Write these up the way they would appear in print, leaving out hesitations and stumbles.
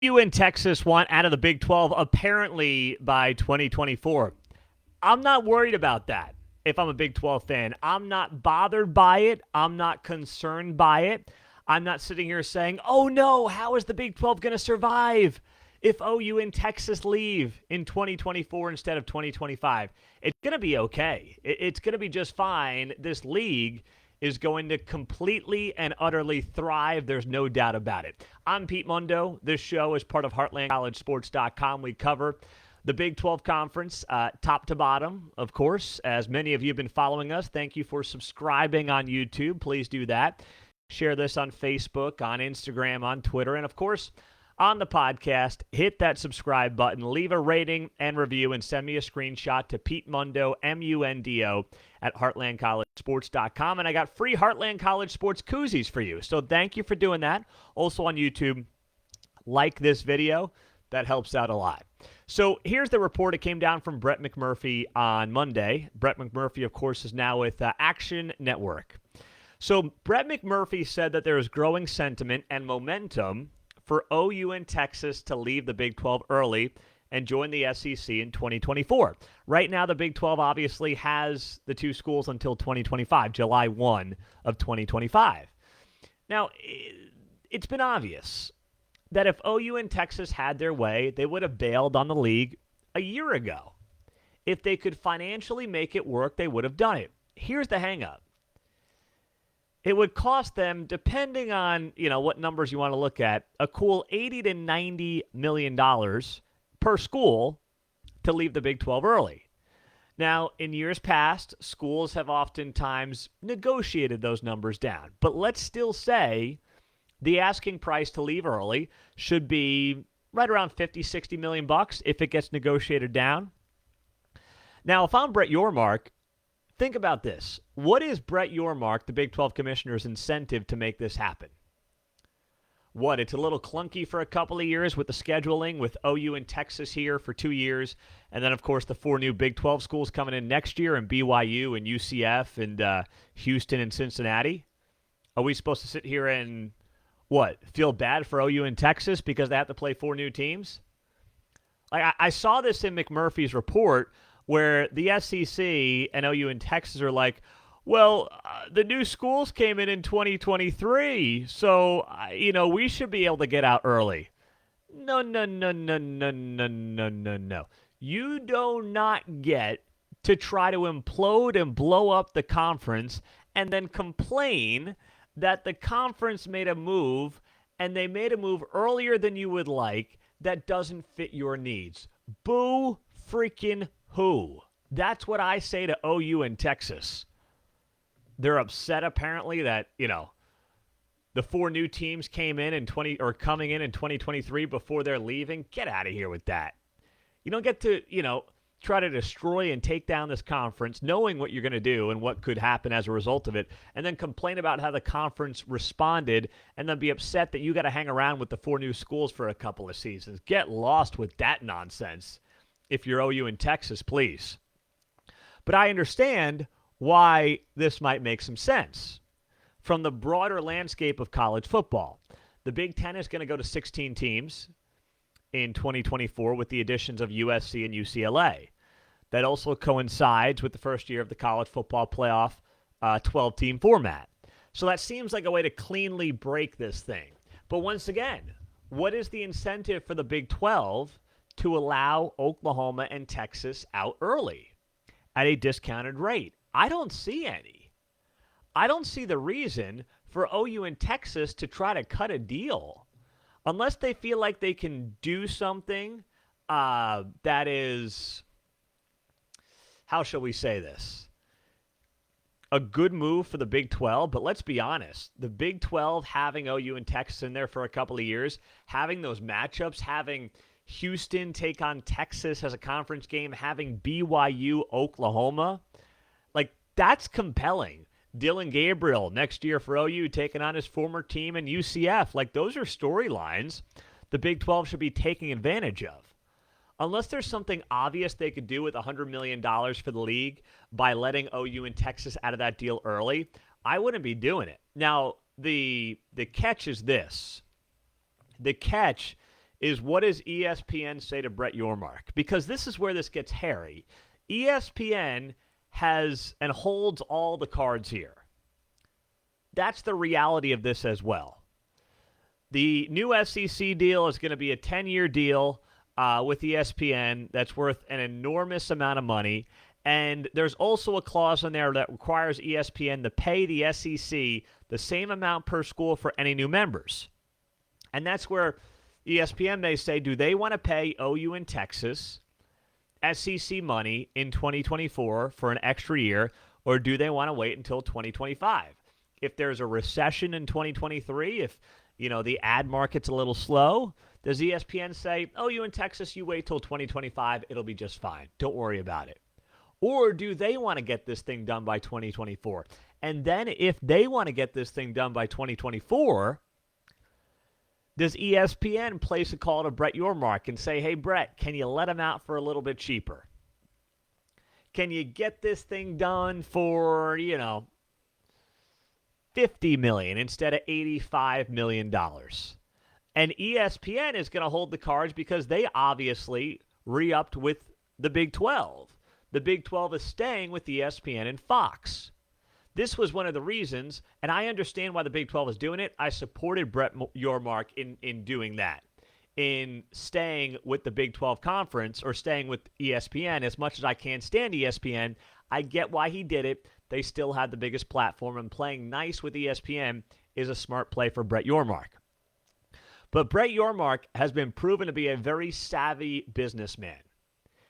You in Texas want out of the Big 12 apparently by 2024. I'm not worried about that if I'm a Big 12 fan. I'm not bothered by it. I'm not concerned by it. I'm not sitting here saying, oh no, how is the Big 12 going to survive if OU and Texas leave in 2024 instead of 2025? It's going to be okay. It's going to be just fine. This league is going to completely and utterly thrive. There's no doubt about it. I'm Pete Mundo. This show is part of HeartlandCollegeSports.com. We cover the Big 12 Conference, top to bottom, of course. As many of you have been following us, thank you for subscribing on YouTube. Please do that. Share this on Facebook, on Instagram, on Twitter, and, of course, on the podcast. Hit that subscribe button, leave a rating and review, and send me a screenshot to Pete Mundo, M-U-N-D-O, at HeartlandCollegeSports.com. And I got free Heartland College Sports koozies for you. So thank you for doing that. Also on YouTube, like this video. That helps out a lot. So here's the report. It came down from Brett McMurphy on Monday. Brett McMurphy, of course, is now with Action Network. So Brett McMurphy said that there is growing sentiment and momentum for OU and Texas to leave the Big 12 early and join the SEC in 2024. Right now, the Big 12 obviously has the two schools until 2025, July 1 of 2025. Now, it's been obvious that if OU and Texas had their way, they would have bailed on the league a year ago. If they could financially make it work, they would have done it. Here's the hang-up. It would cost them, depending on what numbers you want to look at, a cool $80 to $90 million per school to leave the Big 12 early. Now, in years past, schools have oftentimes negotiated those numbers down. But let's still say the asking price to leave early should be right around $50-60 million if it gets negotiated down. Now, if I'm Brett Yormark, think about this. What is Brett Yormark, the Big 12 Commissioner's incentive to make this happen? What, it's a little clunky for a couple of years with the scheduling, with OU and Texas here for 2 years, and then, of course, the 4 new Big 12 schools coming in next year, and BYU and UCF and Houston and Cincinnati? Are we supposed to sit here and, feel bad for OU and Texas because they have to play 4 new teams? I saw this in McMurphy's report where the SEC and OU and Texas are like, the new schools came in 2023, so, we should be able to get out early. No. You do not get to try to implode and blow up the conference and then complain that the conference made a move and they made a move earlier than you would like that doesn't fit your needs. Boo freaking who? That's what I say to OU and Texas. They're upset apparently that, the 4 new teams came in coming in 2023 before they're leaving. Get out of here with that. You don't get to, try to destroy and take down this conference knowing what you're going to do and what could happen as a result of it, and then complain about how the conference responded and then be upset that you got to hang around with the 4 new schools for a couple of seasons. Get lost with that nonsense if you're OU in Texas, please. But I understand why this might make some sense from the broader landscape of college football. The Big Ten is going to go to 16 teams in 2024 with the additions of USC and UCLA. That also coincides with the first year of the college football playoff 12-team format. So that seems like a way to cleanly break this thing. But once again, what is the incentive for the Big 12 to allow Oklahoma and Texas out early at a discounted rate? I don't see any. I don't see the reason for OU and Texas to try to cut a deal unless they feel like they can do something that is, how shall we say this, a good move for the Big 12. But let's be honest, the Big 12 having OU and Texas in there for a couple of years, having those matchups, having Houston take on Texas as a conference game, having BYU, Oklahoma, that's compelling. Dillon Gabriel next year for OU taking on his former team in UCF. Those are storylines the Big 12 should be taking advantage of. Unless there's something obvious they could do with $100 million for the league by letting OU and Texas out of that deal early, I wouldn't be doing it. Now, the catch is this. The catch is what does ESPN say to Brett Yormark? Because this is where this gets hairy. ESPN has and holds all the cards here. That's the reality of this as well. The new SEC deal is going to be a 10-year deal with ESPN that's worth an enormous amount of money. And there's also a clause in there that requires ESPN to pay the SEC the same amount per school for any new members. And that's where ESPN may say, do they want to pay OU in Texas SEC money in 2024 for an extra year, or do they want to wait until 2025? If there's a recession in 2023, if the ad market's a little slow, does ESPN say, OU in Texas, you wait till 2025, it'll be just fine. Don't worry about it. Or do they want to get this thing done by 2024? And then if they want to get this thing done by 2024, does ESPN place a call to Brett Yormark and say, hey, Brett, can you let him out for a little bit cheaper? Can you get this thing done for, $50 million instead of $85 million? And ESPN is going to hold the cards because they obviously re-upped with the Big 12. The Big 12 is staying with ESPN and Fox. This was one of the reasons, and I understand why the Big 12 is doing it. I supported Brett Yormark in doing that, in staying with the Big 12 conference or staying with ESPN. As much as I can't stand ESPN, I get why he did it. They still had the biggest platform, and playing nice with ESPN is a smart play for Brett Yormark. But Brett Yormark has been proven to be a very savvy businessman.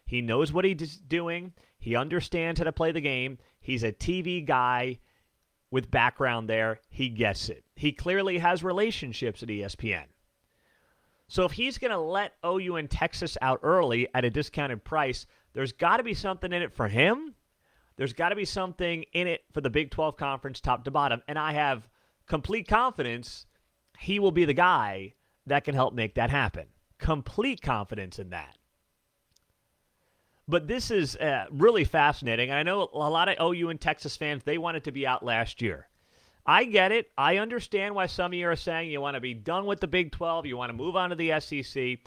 He knows what he's doing. He understands how to play the game. He's a TV guy with background there. He gets it. He clearly has relationships at ESPN. So if he's going to let OU and Texas out early at a discounted price, there's got to be something in it for him. There's got to be something in it for the Big 12 Conference top to bottom. And I have complete confidence he will be the guy that can help make that happen. Complete confidence in that. But this is really fascinating. I know a lot of OU and Texas fans, they wanted to be out last year. I get it. I understand why some of you are saying you want to be done with the Big 12. You want to move on to the SEC.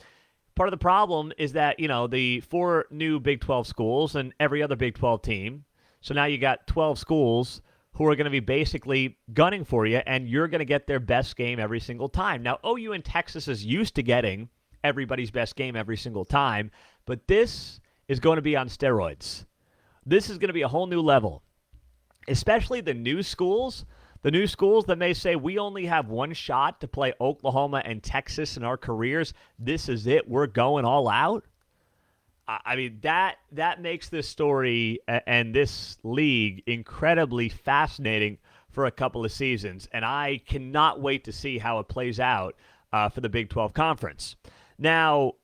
Part of the problem is that, the 4 new Big 12 schools and every other Big 12 team. So now you got 12 schools who are going to be basically gunning for you, and you're going to get their best game every single time. Now, OU and Texas is used to getting everybody's best game every single time, but this is going to be on steroids. This is going to be a whole new level, especially the new schools that may say we only have one shot to play Oklahoma and Texas in our careers. This is it. We're going all out. I mean, that makes this story and this league incredibly fascinating for a couple of seasons, and I cannot wait to see how it plays out for the Big 12 Conference. Now,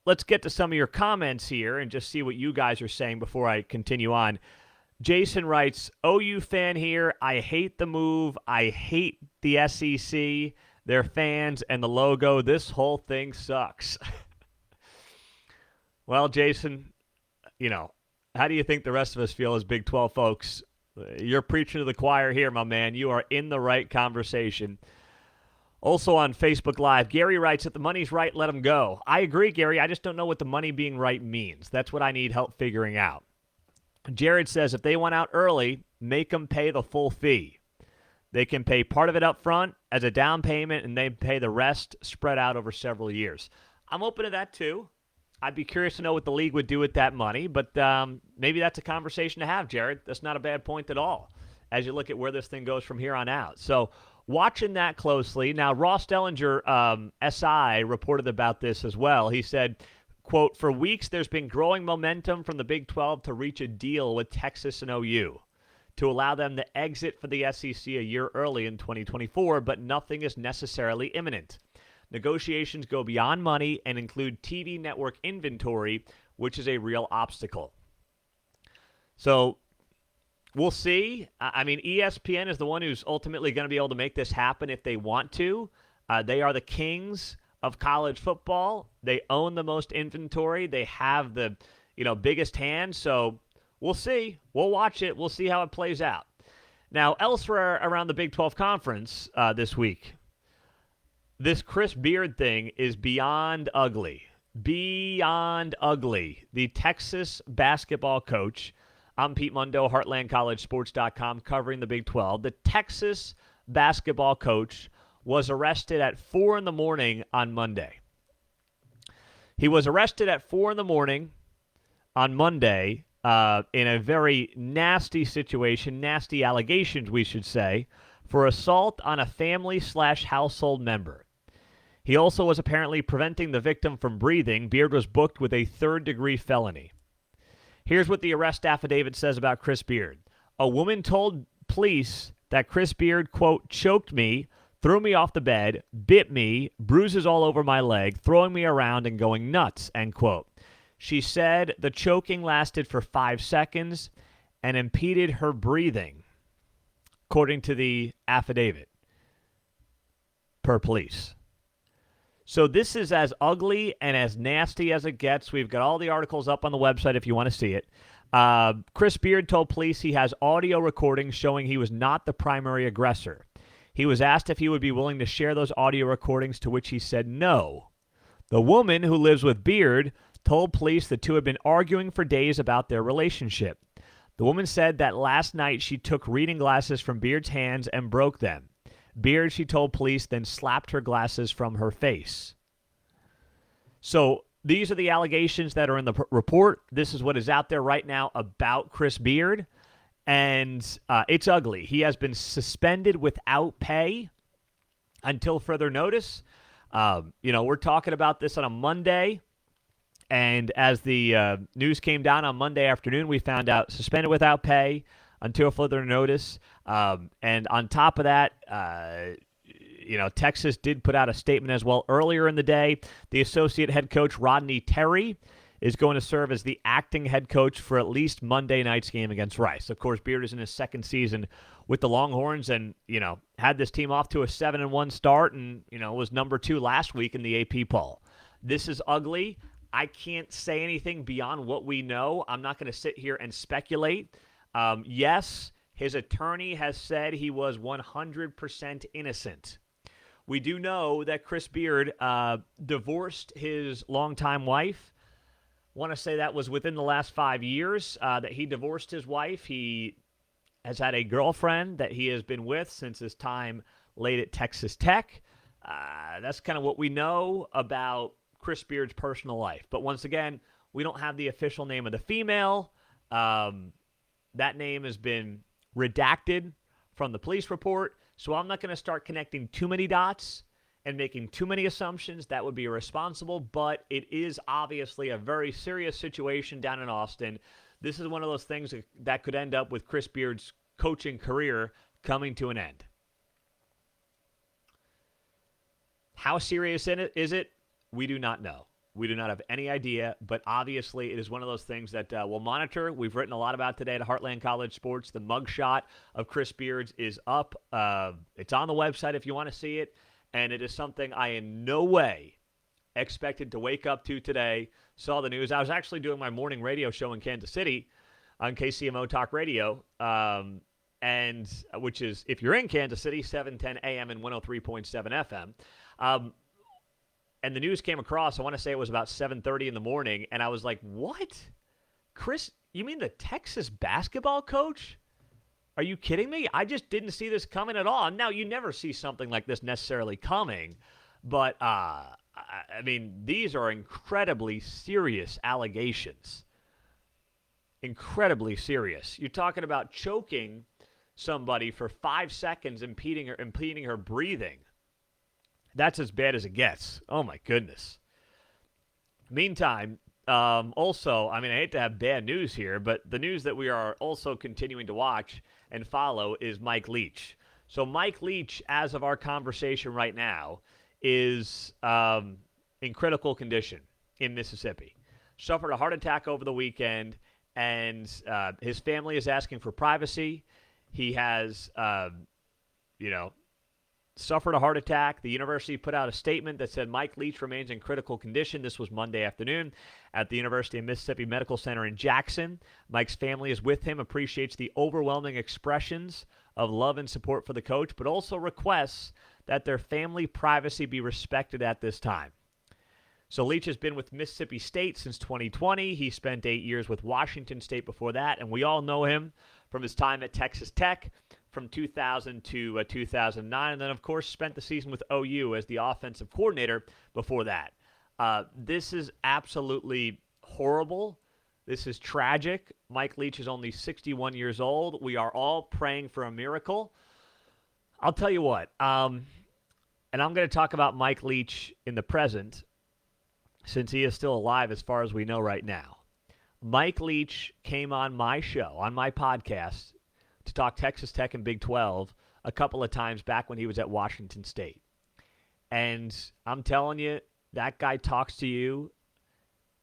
let's get to some of your comments here and just see what you guys are saying before I continue on. Jason writes, OU fan here. I hate the move. I hate the SEC, their fans, and the logo. This whole thing sucks. Well, Jason, how do you think the rest of us feel as Big 12 folks? You're preaching to the choir here, my man. You are in the right conversation. Also on Facebook Live, Gary writes, if the money's right, let them go. I agree, Gary. I just don't know what the money being right means. That's what I need help figuring out. Jared says, if they want out early, make them pay the full fee. They can pay part of it up front as a down payment, and they pay the rest spread out over several years. I'm open to that, too. I'd be curious to know what the league would do with that money, but maybe that's a conversation to have, Jared. That's not a bad point at all as you look at where this thing goes from here on out. So watching that closely. Now, Ross Dellinger, SI, reported about this as well. He said, quote, for weeks there's been growing momentum from the Big 12 to reach a deal with Texas and OU to allow them to exit for the SEC a year early in 2024, but nothing is necessarily imminent. Negotiations go beyond money and include TV network inventory, which is a real obstacle. So we'll see. I mean, ESPN is the one who's ultimately going to be able to make this happen if they want to. They are the kings of college football. They own the most inventory. They have the biggest hand. So we'll see. We'll watch it. We'll see how it plays out. Now, elsewhere around the Big 12 Conference this week, This Chris Beard thing is beyond ugly. Beyond ugly. The Texas basketball coach, I'm Pete Mundo, HeartlandCollegeSports.com, covering the Big 12. The Texas basketball coach was arrested at 4 in the morning on Monday. He was arrested at 4 in the morning on Monday in a very nasty situation, nasty allegations, we should say, for assault on a family/household member. He also was apparently preventing the victim from breathing. Beard was booked with a third-degree felony. Here's what the arrest affidavit says about Chris Beard. A woman told police that Chris Beard, quote, choked me, threw me off the bed, bit me, bruises all over my leg, throwing me around and going nuts, end quote. She said the choking lasted for 5 seconds and impeded her breathing, according to the affidavit, per police. So this is as ugly and as nasty as it gets. We've got all the articles up on the website if you want to see it. Chris Beard told police he has audio recordings showing he was not the primary aggressor. He was asked if he would be willing to share those audio recordings, to which he said no. The woman who lives with Beard told police the two had been arguing for days about their relationship. The woman said that last night she took reading glasses from Beard's hands and broke them. Beard, she told police, then slapped her glasses from her face. So these are the allegations that are in the report. This is what is out there right now about Chris Beard, and it's ugly. He has been suspended without pay until further notice. We're talking about this on a Monday, and as the news came down on Monday afternoon, we found out suspended without pay until further notice. And on top of that, Texas did put out a statement as well earlier in the day. The associate head coach, Rodney Terry, is going to serve as the acting head coach for at least Monday night's game against Rice. Of course, Beard is in his second season with the Longhorns and, had this team off to a 7-1 start and, was number 2 last week in the AP poll. This is ugly. I can't say anything beyond what we know. I'm not going to sit here and speculate. Yes, his attorney has said he was 100% innocent. We do know that Chris Beard divorced his longtime wife. I want to say that was within the last 5 years that he divorced his wife. He has had a girlfriend that he has been with since his time late at Texas Tech. That's kind of what we know about Chris Beard's personal life. But once again, we don't have the official name of the female. That name has been redacted from the police report, so I'm not going to start connecting too many dots and making too many assumptions. That would be irresponsible, but it is obviously a very serious situation down in Austin. This is one of those things that could end up with Chris Beard's coaching career coming to an end. How serious is it? We do not know. We do not have any idea, but obviously it is one of those things that we'll monitor. We've written a lot about today at Heartland College Sports. The mugshot of Chris Beard is up. It's on the website if you want to see it, and it is something I in no way expected to wake up to today. Saw the news. I was actually doing my morning radio show in Kansas City on KCMO Talk Radio, and which is, if you're in Kansas City, 710 AM and 103.7 FM. And the news came across, I want to say it was about 7:30 in the morning, and I was like, what? Chris, you mean the Texas basketball coach? Are you kidding me? I just didn't see this coming at all. Now, you never see something like this necessarily coming, but, these are incredibly serious allegations. Incredibly serious. You're talking about choking somebody for 5 seconds, impeding her breathing. That's as bad as it gets. Oh, my goodness. Meantime, also, I hate to have bad news here, but the news that we are also continuing to watch and follow is Mike Leach. So Mike Leach, as of our conversation right now, is in critical condition in Mississippi. Suffered a heart attack over the weekend, and his family is asking for privacy. He has, suffered a heart attack. The university put out a statement that said Mike Leach remains in critical condition. This was Monday afternoon at the University of Mississippi Medical Center in Jackson. Mike's family is with him, appreciates the overwhelming expressions of love and support for the coach, but also requests that their family privacy be respected at this time. So Leach has been with Mississippi State since 2020. He spent 8 years with Washington State before that, and we all know him from his time at Texas Tech from 2000 to 2009, and then, of course, spent the season with OU as the offensive coordinator before that. This is absolutely horrible. This is tragic. Mike Leach is only 61 years old. We are all praying for a miracle. I'll tell you what, and I'm going to talk about Mike Leach in the present, since he is still alive as far as we know right now. Mike Leach came on my show, on my podcast, to talk Texas Tech and Big 12 a couple of times back when he was at Washington State. And I'm telling you, that guy talks to you,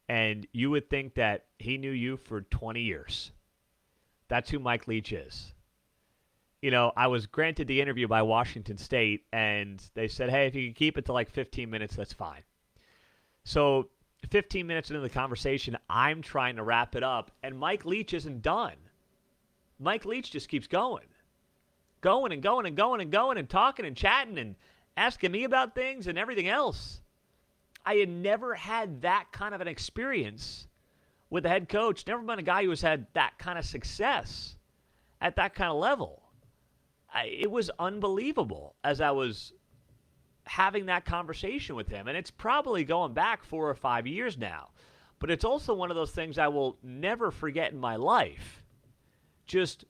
and you would think that he knew you for 20 years. That's who Mike Leach is. You know, I was granted the interview by Washington State, and they said, hey, if you can keep it to like 15 minutes, that's fine. So 15 minutes into the conversation, I'm trying to wrap it up, and Mike Leach isn't done. Mike Leach just keeps going and talking and chatting and asking me about things and everything else. I had never had that kind of an experience with a head coach, never been a guy who has had that kind of success at that kind of level. It was unbelievable as I was having that conversation with him. And it's probably going back 4 or 5 years now. But it's also one of those things I will never forget in my life. Just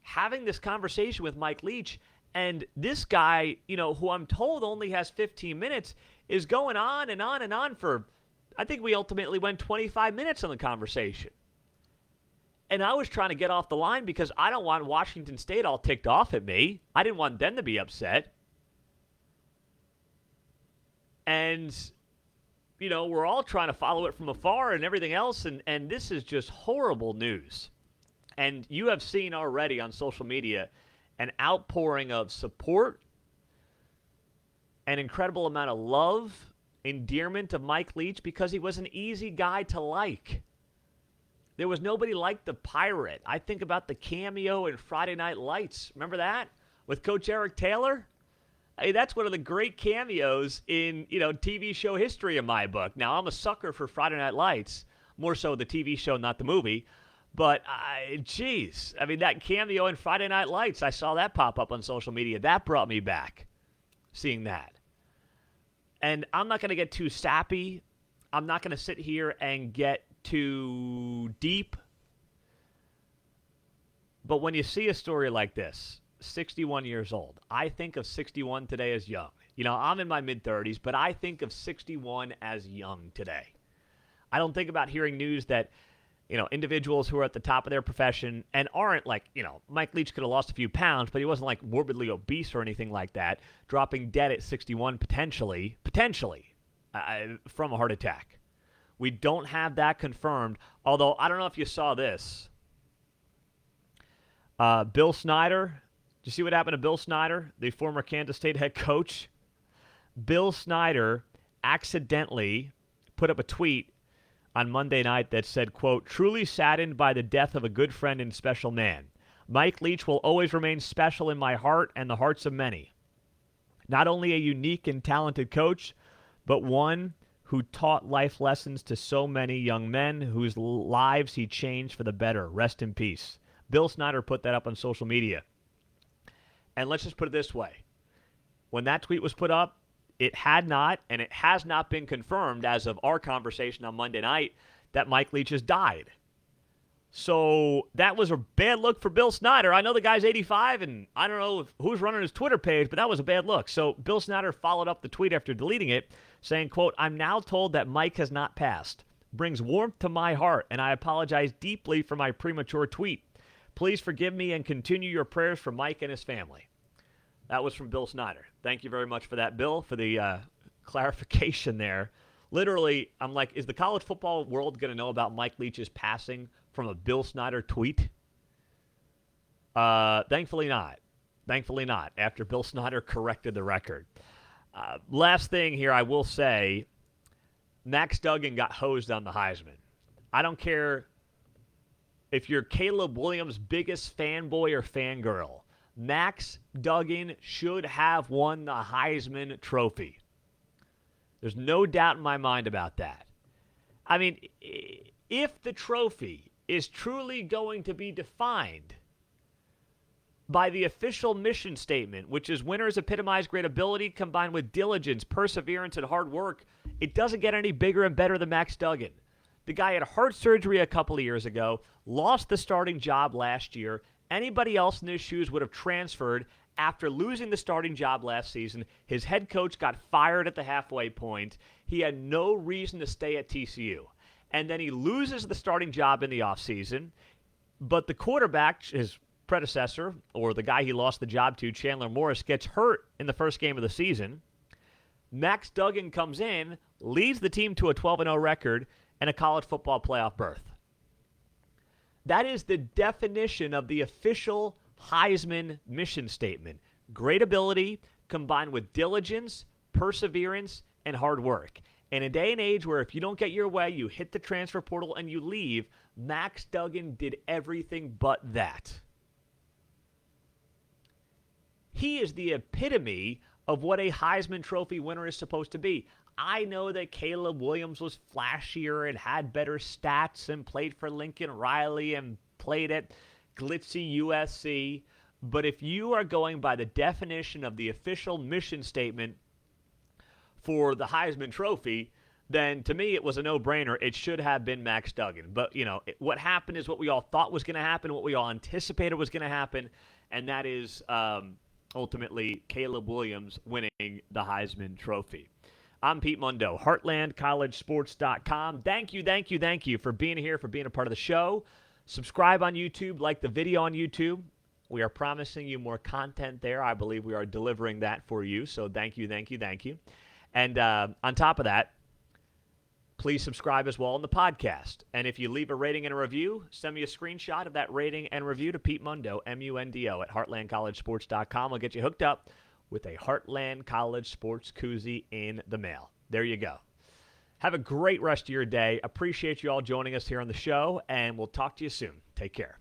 having this conversation with Mike Leach, and this guy, you know, who I'm told only has 15 minutes, is going on and on and on for, I think we ultimately went 25 minutes on the conversation. And I was trying to get off the line because I don't want Washington State all ticked off at me. I didn't want them to be upset. And, you know, we're all trying to follow it from afar and everything else, and this is just horrible news. And you have seen already on social media an outpouring of support, an incredible amount of love, endearment of Mike Leach because he was an easy guy to like. There was nobody like the Pirate. I think about the cameo in Friday Night Lights. Remember that? With Coach Eric Taylor? Hey, that's one of the great cameos in, you know, TV show history in my book. Now, I'm a sucker for Friday Night Lights, more so the TV show, not the movie. But, geez, I mean, that cameo in Friday Night Lights, I saw that pop up on social media. That brought me back, seeing that. And I'm not going to get too sappy. I'm not going to sit here and get too deep. But when you see a story like this, 61 years old, I think of 61 today as young. You know, I'm in my mid-30s, but I think of 61 as young today. I don't think about hearing news that, you know, individuals who are at the top of their profession and aren't like, you know, Mike Leach could have lost a few pounds, but he wasn't like morbidly obese or anything like that, dropping dead at 61 potentially, from a heart attack. We don't have that confirmed, although I don't know if you saw this. Bill Snyder, did you see what happened to Bill Snyder, the former Kansas State head coach? Bill Snyder accidentally put up a tweet on Monday night that said, quote, truly saddened by the death of a good friend and special man. Mike Leach will always remain special in my heart and the hearts of many. Not only a unique and talented coach, but one who taught life lessons to so many young men whose lives he changed for the better. Rest in peace. Bill Snyder put that up on social media. And let's just put it this way. When that tweet was put up, it had not, and it has not been confirmed as of our conversation on Monday night, that Mike Leach has died. So that was a bad look for Bill Snyder. I know the guy's 85, and I don't know who's running his Twitter page, but that was a bad look. So Bill Snyder followed up the tweet after deleting it, saying, quote, I'm now told that Mike has not passed. Brings warmth to my heart, and I apologize deeply for my premature tweet. Please forgive me and continue your prayers for Mike and his family. That was from Bill Snyder. Thank you very much for that, Bill, for the clarification there. Literally, I'm like, is the college football world going to know about Mike Leach's passing from a Bill Snyder tweet? Thankfully not. Thankfully not, after Bill Snyder corrected the record. Last thing here, I will say, Max Duggan got hosed on the Heisman. I don't care if you're Caleb Williams' biggest fanboy or fangirl. Max Duggan should have won the Heisman Trophy. There's no doubt in my mind about that. I mean, if the trophy is truly going to be defined by the official mission statement, which is winners epitomize great ability combined with diligence, perseverance, and hard work, it doesn't get any bigger and better than Max Duggan. The guy had heart surgery a couple of years ago, lost the starting job last year. Anybody else in his shoes would have transferred after losing the starting job last season. His head coach got fired at the halfway point. He had no reason to stay at TCU. And then he loses the starting job in the offseason. But the quarterback, his predecessor, or the guy he lost the job to, Chandler Morris, gets hurt in the first game of the season. Max Duggan comes in, leads the team to a 12-0 record and a college football playoff berth. That is the definition of the official Heisman mission statement. Great ability combined with diligence, perseverance, and hard work. In a day and age where if you don't get your way, you hit the transfer portal and you leave, Max Duggan did everything but that. He is the epitome of what a Heisman Trophy winner is supposed to be. I know that Caleb Williams was flashier and had better stats and played for Lincoln Riley and played at glitzy USC. But if you are going by the definition of the official mission statement for the Heisman Trophy, then to me it was a no-brainer. It should have been Max Duggan. But, what happened is what we all thought was going to happen, what we all anticipated was going to happen, and that is ultimately Caleb Williams winning the Heisman Trophy. I'm Pete Mundo, HeartlandCollegeSports.com. Thank you for being here, for being a part of the show. Subscribe on YouTube, like the video on YouTube. We are promising you more content there. I believe we are delivering that for you, so thank you. And on top of that, please subscribe as well on the podcast. And if you leave a rating and a review, send me a screenshot of that rating and review to Pete Mundo, MUNDO, at HeartlandCollegeSports.com. I'll get you hooked up with a Heartland College Sports koozie in the mail. There you go. Have a great rest of your day. Appreciate you all joining us here on the show, and we'll talk to you soon. Take care.